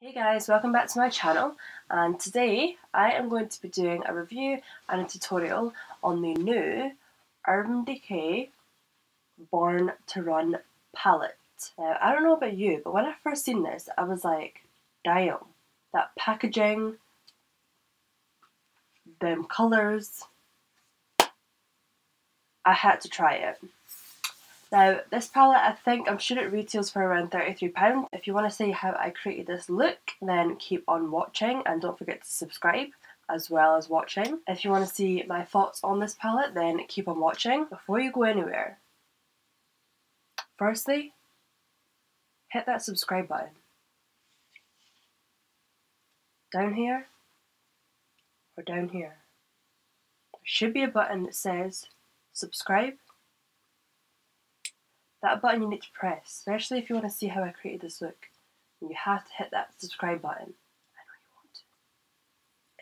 Hey guys, welcome back to my channel, and today I am going to be doing a review and a tutorial on the new Urban Decay Born to Run palette. Now, I don't know about you, but when I first seen this, I was like, damn, that packaging, them colours, I had to try it. Now, this palette, I'm sure it retails for around £33. If you want to see how I created this look, then keep on watching and don't forget to subscribe as well as watching. If you want to see my thoughts on this palette, then keep on watching. Before you go anywhere, firstly, hit that subscribe button. Down here or down here. There should be a button that says subscribe. That button you need to press, especially if you want to see how I created this look. You have to hit that subscribe button. I know you want to.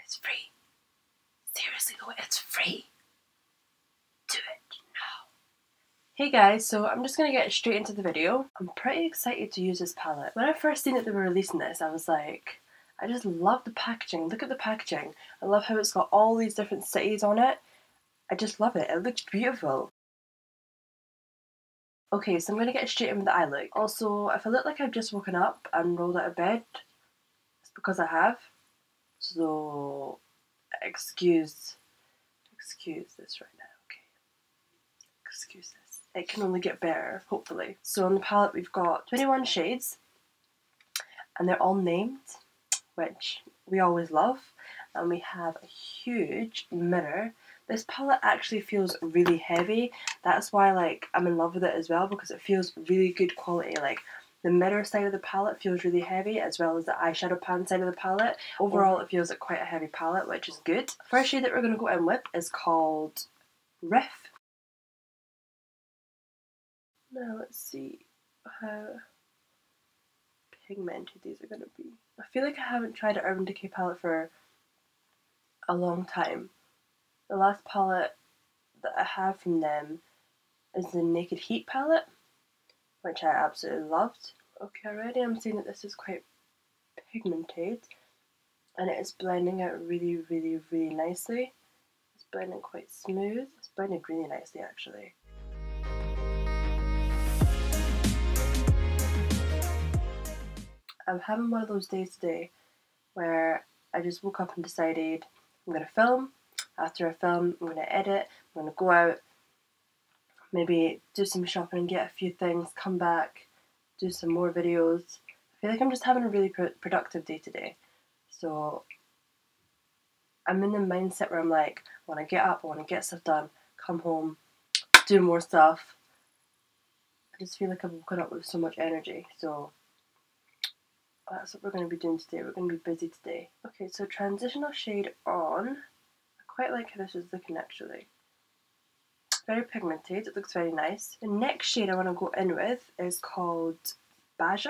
It's free. Seriously though, it's free. Do it now. Hey guys, so I'm just going to get straight into the video. I'm pretty excited to use this palette. When I first seen that they were releasing this, I was like, I just love the packaging. Look at the packaging. I love how it's got all these different cities on it. I just love it. It looks beautiful. Okay, so I'm going to get straight in with the eye look. Also, if I look like I've just woken up and rolled out of bed, it's because I have. So, excuse this right now, okay? Excuse this. It can only get better, hopefully. So on the palette we've got 21 shades, and they're all named, which we always love. And we have a huge mirror. This palette actually feels really heavy. That's why I'm in love with it as well, because it feels really good quality. Like the mirror side of the palette feels really heavy, as well as the eyeshadow pan side of the palette. Overall it feels like quite a heavy palette, which is good. First shade that we're going to go in with is called Riff. Now let's see how pigmented these are going to be. I feel like I haven't tried an Urban Decay palette for a long time. The last palette that I have from them is the Naked Heat palette, which I absolutely loved. Okay, already I'm seeing that this is quite pigmented, and it is blending out really, really, really nicely. It's blending quite smooth. It's blending really nicely, actually. I'm having one of those days today where I just woke up and decided I'm going to film. After I film, I'm going to edit, I'm going to go out, maybe do some shopping and get a few things, come back, do some more videos. I feel like I'm just having a really productive day today. So I'm in the mindset where I'm like, I want to get up, I want to get stuff done, come home, do more stuff. I just feel like I've woken up with so much energy. So that's what we're going to be doing today. We're going to be busy today. Okay, so transitional shade on. Quite like how this is looking actually. Very pigmented, it looks very nice. The next shade I want to go in with is called Beige.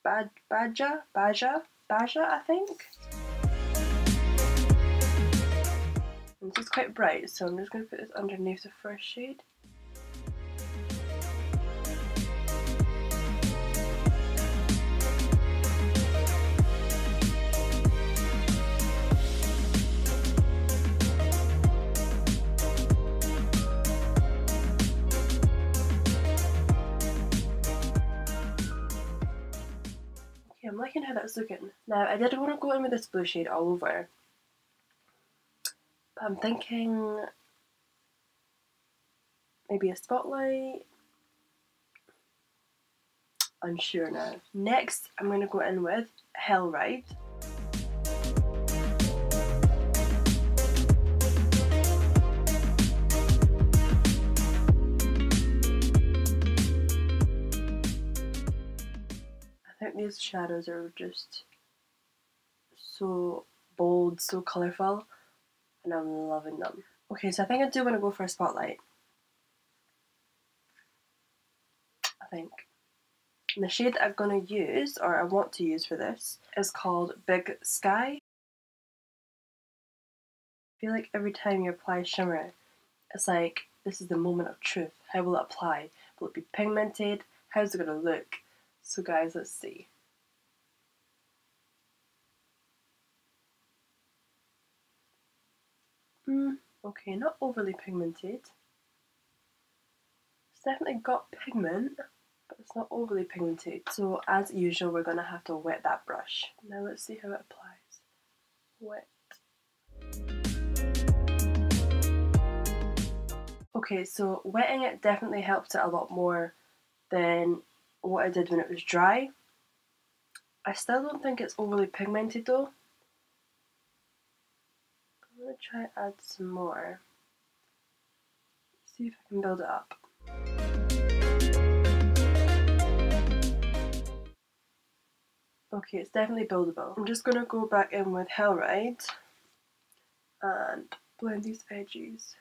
Beige, I think. And this is quite bright, so I'm just going to put this underneath the first shade. I'm liking how that's looking. Now, I did want to go in with this blue shade all over, but I'm thinking maybe a spotlight. Unsure now. Next, I'm going to go in with Hell Ride. I think these shadows are just so bold, so colourful, and I'm loving them. Okay, so I think I do want to go for a spotlight. I think. And the shade that I'm going to use, or I want to use for this, is called Big Sky. I feel like every time you apply shimmer, it's like, this is the moment of truth. How will it apply? Will it be pigmented? How's it going to look? So guys, let's see. Okay, not overly pigmented. It's definitely got pigment, but it's not overly pigmented. So as usual, we're going to have to wet that brush. Now let's see how it applies. Wet. Okay, so wetting it definitely helped it a lot more than what I did when it was dry. I still don't think it's overly pigmented though. I'm going to try to add some more. See if I can build it up. Okay, it's definitely buildable. I'm just going to go back in with Hellride and blend these edges.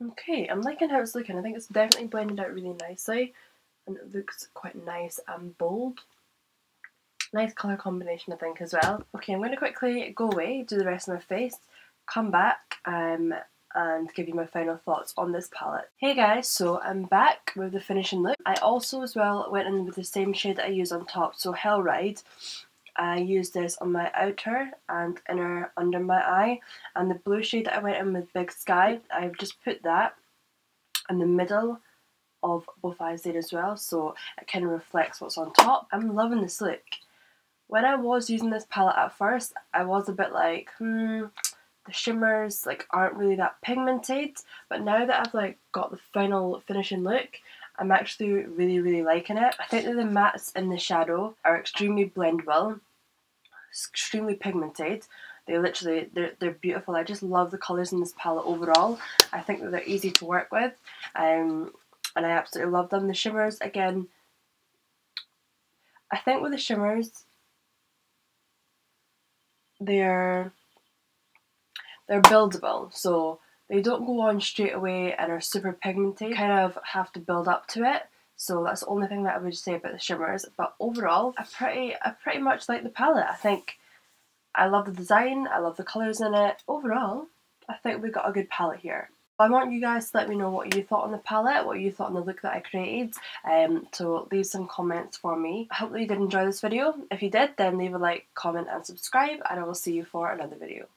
Okay, I'm liking how it's looking. I think it's definitely blended out really nicely and it looks quite nice and bold. Nice colour combination I think as well. Okay, I'm going to quickly go away, do the rest of my face, come back and give you my final thoughts on this palette. Hey guys, so I'm back with the finishing look. I also as well went in with the same shade that I use on top, so Hellride. I used this on my outer and inner under my eye, and the blue shade that I went in with Big Sky, I've just put that in the middle of both eyes there as well, so it kind of reflects what's on top. I'm loving this look. When I was using this palette at first, I was a bit like, the shimmers like aren't really that pigmented, but now that I've like got the final finishing look, I'm actually really liking it. I think that the mattes in the shadow are extremely blendable, extremely pigmented. They're beautiful. I just love the colours in this palette overall. I think that they're easy to work with, and I absolutely love them. The shimmers, again, I think with the shimmers, they're buildable, so they don't go on straight away and are super pigmented. You kind of have to build up to it, so that's the only thing that I would say about the shimmers. But overall, I pretty much like the palette. I think I love the design, I love the colours in it. Overall, I think we got a good palette here. I want you guys to let me know what you thought on the palette, what you thought on the look that I created, so leave some comments for me. I hope that you did enjoy this video. If you did, then leave a like, comment and subscribe, and I will see you for another video.